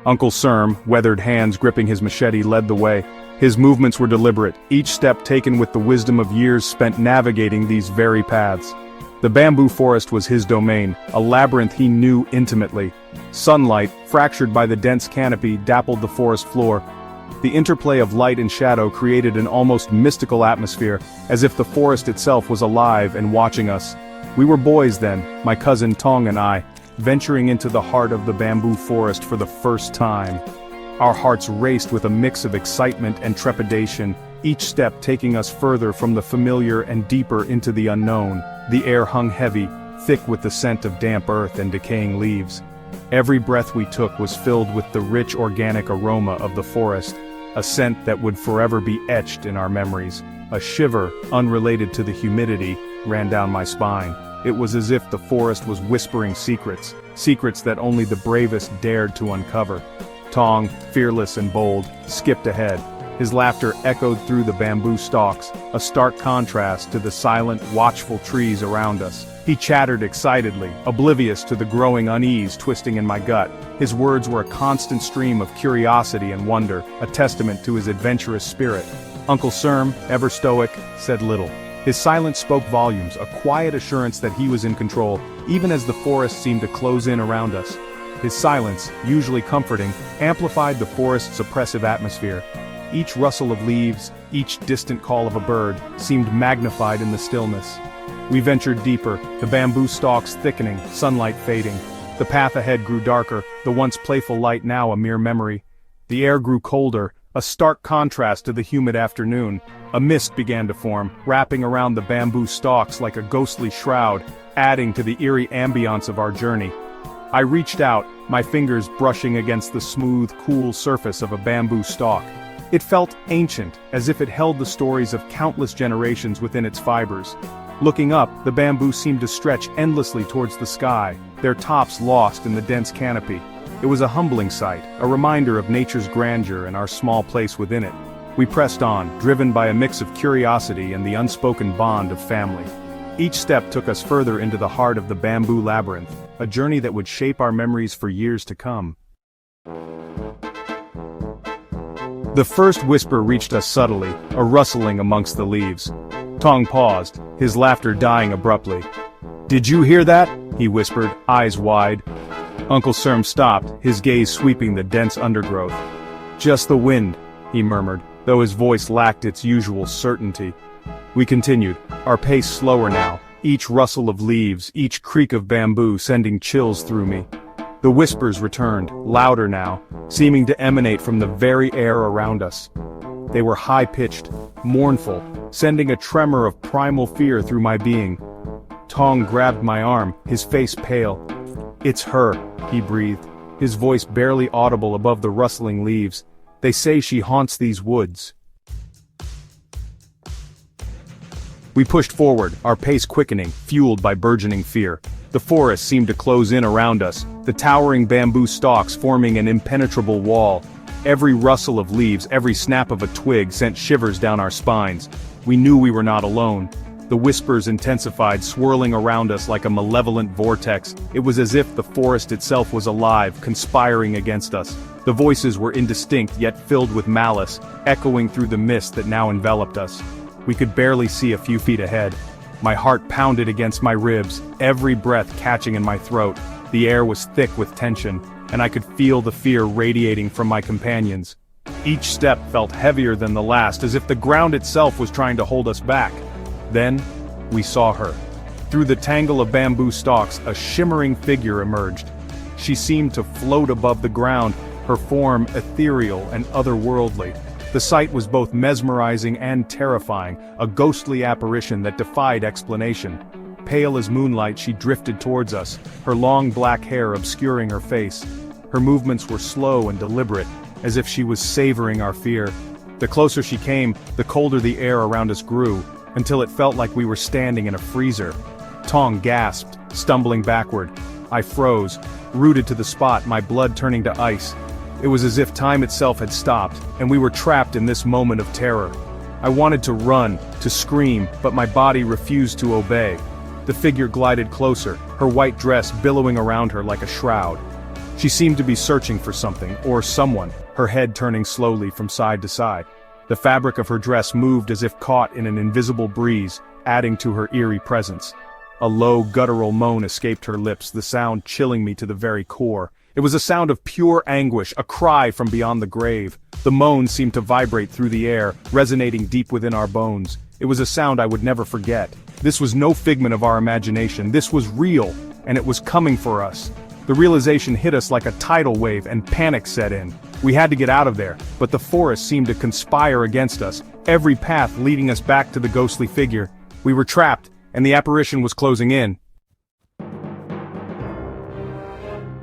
Uncle Serm, weathered hands gripping his machete, led the way. His movements were deliberate, each step taken with the wisdom of years spent navigating these very paths. The bamboo forest was his domain, a labyrinth he knew intimately. Sunlight, fractured by the dense canopy, dappled the forest floor. The interplay of light and shadow created an almost mystical atmosphere, as if the forest itself was alive and watching us. We were boys then, my cousin Tong and I, venturing into the heart of the bamboo forest for the first time. Our hearts raced with a mix of excitement and trepidation, each step taking us further from the familiar and deeper into the unknown. The air hung heavy, thick with the scent of damp earth and decaying leaves. Every breath we took was filled with the rich organic aroma of the forest, a scent that would forever be etched in our memories. A shiver, unrelated to the humidity, ran down my spine. It was as if the forest was whispering secrets, secrets that only the bravest dared to uncover. Tong, fearless and bold, skipped ahead. His laughter echoed through the bamboo stalks, a stark contrast to the silent, watchful trees around us. He chattered excitedly, oblivious to the growing unease twisting in my gut. His words were a constant stream of curiosity and wonder, a testament to his adventurous spirit. Uncle Serm, ever stoic, said little. His silence spoke volumes, a quiet assurance that he was in control, even as the forest seemed to close in around us. His silence, usually comforting, amplified the forest's oppressive atmosphere. Each rustle of leaves, each distant call of a bird, seemed magnified in the stillness. We ventured deeper, the bamboo stalks thickening, sunlight fading. The path ahead grew darker, the once playful light now a mere memory. The air grew colder, a stark contrast to the humid afternoon. A mist began to form, wrapping around the bamboo stalks like a ghostly shroud, adding to the eerie ambience of our journey. I reached out, my fingers brushing against the smooth, cool surface of a bamboo stalk. It felt ancient, as if it held the stories of countless generations within its fibers. Looking up, the bamboo seemed to stretch endlessly towards the sky, their tops lost in the dense canopy. It was a humbling sight, a reminder of nature's grandeur and our small place within it. We pressed on, driven by a mix of curiosity and the unspoken bond of family. Each step took us further into the heart of the bamboo labyrinth, a journey that would shape our memories for years to come. The first whisper reached us subtly, a rustling amongst the leaves. Tong paused, his laughter dying abruptly. "Did you hear that?" he whispered, eyes wide. Uncle Serm stopped, his gaze sweeping the dense undergrowth. "Just the wind," he murmured, though his voice lacked its usual certainty. We continued, our pace slower now, each rustle of leaves, each creak of bamboo sending chills through me. The whispers returned, louder now, seeming to emanate from the very air around us. They were high-pitched, mournful, sending a tremor of primal fear through my being. Tong grabbed my arm, his face pale. "It's her," he breathed, his voice barely audible above the rustling leaves. "They say she haunts these woods." We pushed forward, our pace quickening, fueled by burgeoning fear. The forest seemed to close in around us, the towering bamboo stalks forming an impenetrable wall. Every rustle of leaves, every snap of a twig sent shivers down our spines. We knew we were not alone. The whispers intensified, swirling around us like a malevolent vortex. It was as if the forest itself was alive, conspiring against us. The voices were indistinct yet filled with malice, echoing through the mist that now enveloped us. We could barely see a few feet ahead. My heart pounded against my ribs, every breath catching in my throat. The air was thick with tension, and I could feel the fear radiating from my companions. Each step felt heavier than the last, as if the ground itself was trying to hold us back. Then, we saw her. Through the tangle of bamboo stalks, a shimmering figure emerged. She seemed to float above the ground, her form ethereal and otherworldly. The sight was both mesmerizing and terrifying, a ghostly apparition that defied explanation. Pale as moonlight, she drifted towards us, her long black hair obscuring her face. Her movements were slow and deliberate, as if she was savoring our fear. The closer she came, the colder the air around us grew, until it felt like we were standing in a freezer. Tong gasped, stumbling backward. I froze, rooted to the spot, my blood turning to ice. It was as if time itself had stopped, and we were trapped in this moment of terror. I wanted to run, to scream, but my body refused to obey. The figure glided closer, her white dress billowing around her like a shroud. She seemed to be searching for something, or someone, her head turning slowly from side to side. The fabric of her dress moved as if caught in an invisible breeze, adding to her eerie presence. A low, guttural moan escaped her lips, the sound chilling me to the very core. It was a sound of pure anguish, a cry from beyond the grave. The moan seemed to vibrate through the air, resonating deep within our bones. It was a sound I would never forget. This was no figment of our imagination, this was real, and it was coming for us. The realization hit us like a tidal wave, and panic set in. We had to get out of there, but the forest seemed to conspire against us, every path leading us back to the ghostly figure. We were trapped, and the apparition was closing in.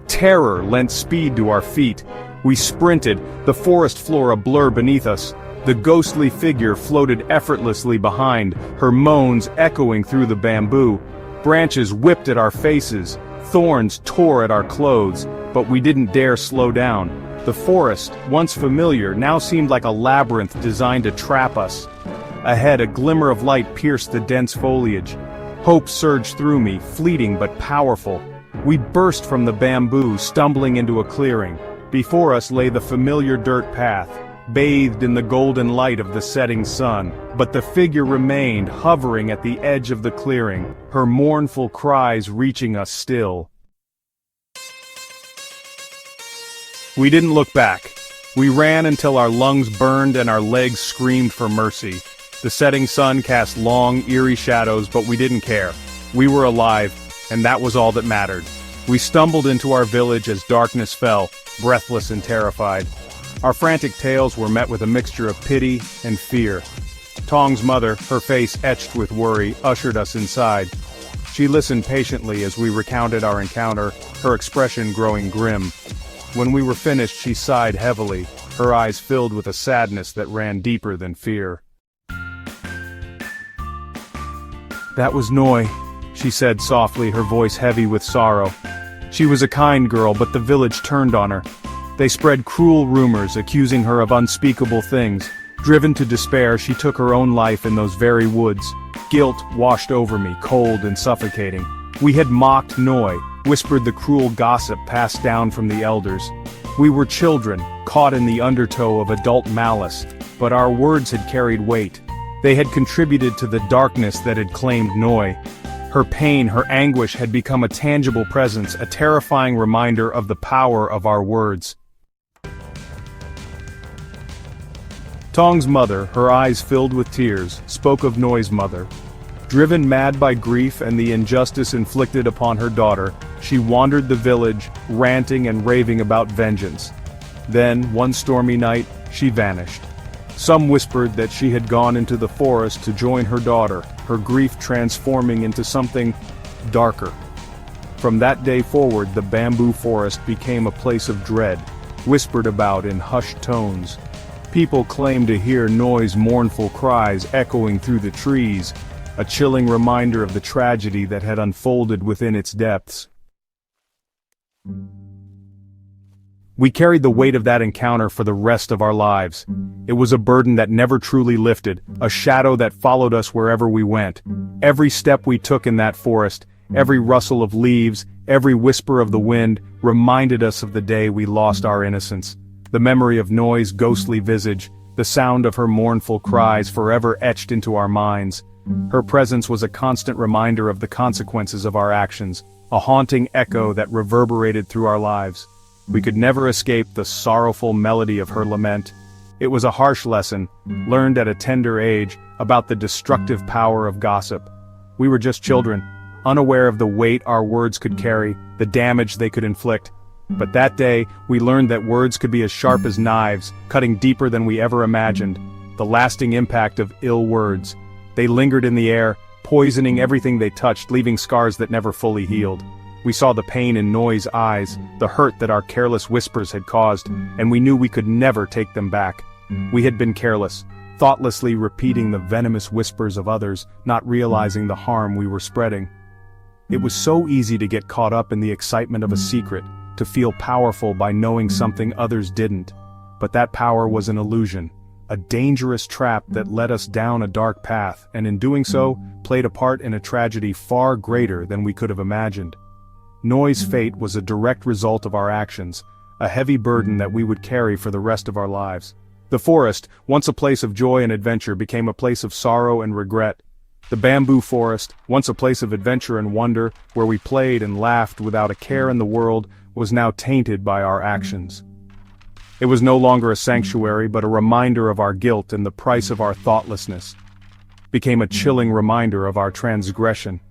Terror lent speed to our feet. We sprinted, the forest floor a blur beneath us. The ghostly figure floated effortlessly behind, her moans echoing through the bamboo. Branches whipped at our faces, thorns tore at our clothes, but we didn't dare slow down. The forest, once familiar, now seemed like a labyrinth designed to trap us. Ahead, a glimmer of light pierced the dense foliage. Hope surged through me, fleeting but powerful. We burst from the bamboo, stumbling into a clearing. Before us lay the familiar dirt path, bathed in the golden light of the setting sun. But the figure remained, hovering at the edge of the clearing, her mournful cries reaching us still. We didn't look back. We ran until our lungs burned and our legs screamed for mercy. The setting sun cast long, eerie shadows, but we didn't care. We were alive, and that was all that mattered. We stumbled into our village as darkness fell, breathless and terrified. Our frantic tales were met with a mixture of pity and fear. Tong's mother, her face etched with worry, ushered us inside. She listened patiently as we recounted our encounter, her expression growing grim. When we were finished, she sighed heavily, her eyes filled with a sadness that ran deeper than fear. "That was Noi," she said softly, her voice heavy with sorrow. "She was a kind girl, but the village turned on her. They spread cruel rumors, accusing her of unspeakable things. Driven to despair, she took her own life in those very woods. Guilt washed over me, cold and suffocating. We had mocked Noi, whispered the cruel gossip passed down from the elders. We were children, caught in the undertow of adult malice, but our words had carried weight. They had contributed to the darkness that had claimed Noi. Her pain, her anguish had become a tangible presence, a terrifying reminder of the power of our words." Tong's mother, her eyes filled with tears, spoke of Noi's mother. Driven mad by grief and the injustice inflicted upon her daughter, she wandered the village, ranting and raving about vengeance. Then, one stormy night, she vanished. Some whispered that she had gone into the forest to join her daughter, her grief transforming into something darker. From that day forward, the bamboo forest became a place of dread, whispered about in hushed tones. People claimed to hear Noi's mournful cries echoing through the trees, a chilling reminder of the tragedy that had unfolded within its depths. We carried the weight of that encounter for the rest of our lives. It was a burden that never truly lifted, a shadow that followed us wherever we went. Every step we took in that forest, every rustle of leaves, every whisper of the wind, reminded us of the day we lost our innocence. The memory of Noi's ghostly visage, the sound of her mournful cries forever etched into our minds. Her presence was a constant reminder of the consequences of our actions, a haunting echo that reverberated through our lives. We could never escape the sorrowful melody of her lament. It was a harsh lesson, learned at a tender age, about the destructive power of gossip. We were just children, unaware of the weight our words could carry, the damage they could inflict. But that day, we learned that words could be as sharp as knives, cutting deeper than we ever imagined. The lasting impact of ill words. They lingered in the air, poisoning everything they touched, leaving scars that never fully healed. We saw the pain in Noi's eyes, the hurt that our careless whispers had caused, and we knew we could never take them back. We had been careless, thoughtlessly repeating the venomous whispers of others, not realizing the harm we were spreading. It was so easy to get caught up in the excitement of a secret, to feel powerful by knowing something others didn't. But that power was an illusion, a dangerous trap that led us down a dark path, and in doing so, played a part in a tragedy far greater than we could have imagined. Noi's fate was a direct result of our actions, a heavy burden that we would carry for the rest of our lives. The forest, once a place of joy and adventure, became a place of sorrow and regret. The bamboo forest, once a place of adventure and wonder, where we played and laughed without a care in the world, was now tainted by our actions. It was no longer a sanctuary but a reminder of our guilt and the price of our thoughtlessness. Became a chilling reminder of our transgression.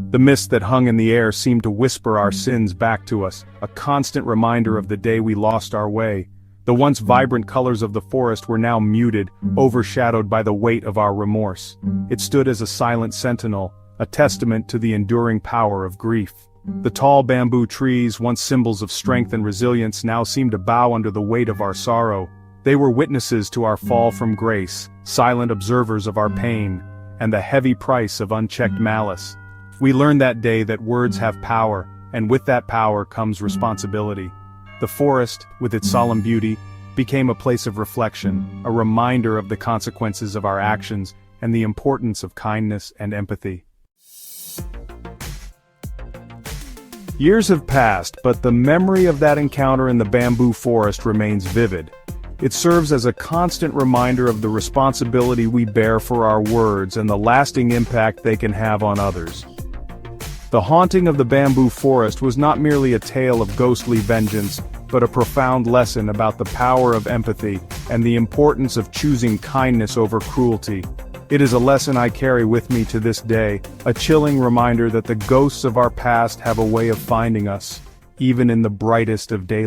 The mist that hung in the air seemed to whisper our sins back to us, a constant reminder of the day we lost our way. The once vibrant colors of the forest were now muted, overshadowed by the weight of our remorse. It stood as a silent sentinel, a testament to the enduring power of grief. The tall bamboo trees, once symbols of strength and resilience, now seemed to bow under the weight of our sorrow. They were witnesses to our fall from grace, silent observers of our pain, and the heavy price of unchecked malice. We learned that day that words have power, and with that power comes responsibility. The forest, with its solemn beauty, became a place of reflection, a reminder of the consequences of our actions and the importance of kindness and empathy. Years have passed, but the memory of that encounter in the bamboo forest remains vivid. It serves as a constant reminder of the responsibility we bear for our words and the lasting impact they can have on others. The haunting of the bamboo forest was not merely a tale of ghostly vengeance, but a profound lesson about the power of empathy and the importance of choosing kindness over cruelty. It is a lesson I carry with me to this day, a chilling reminder that the ghosts of our past have a way of finding us, even in the brightest of daylight.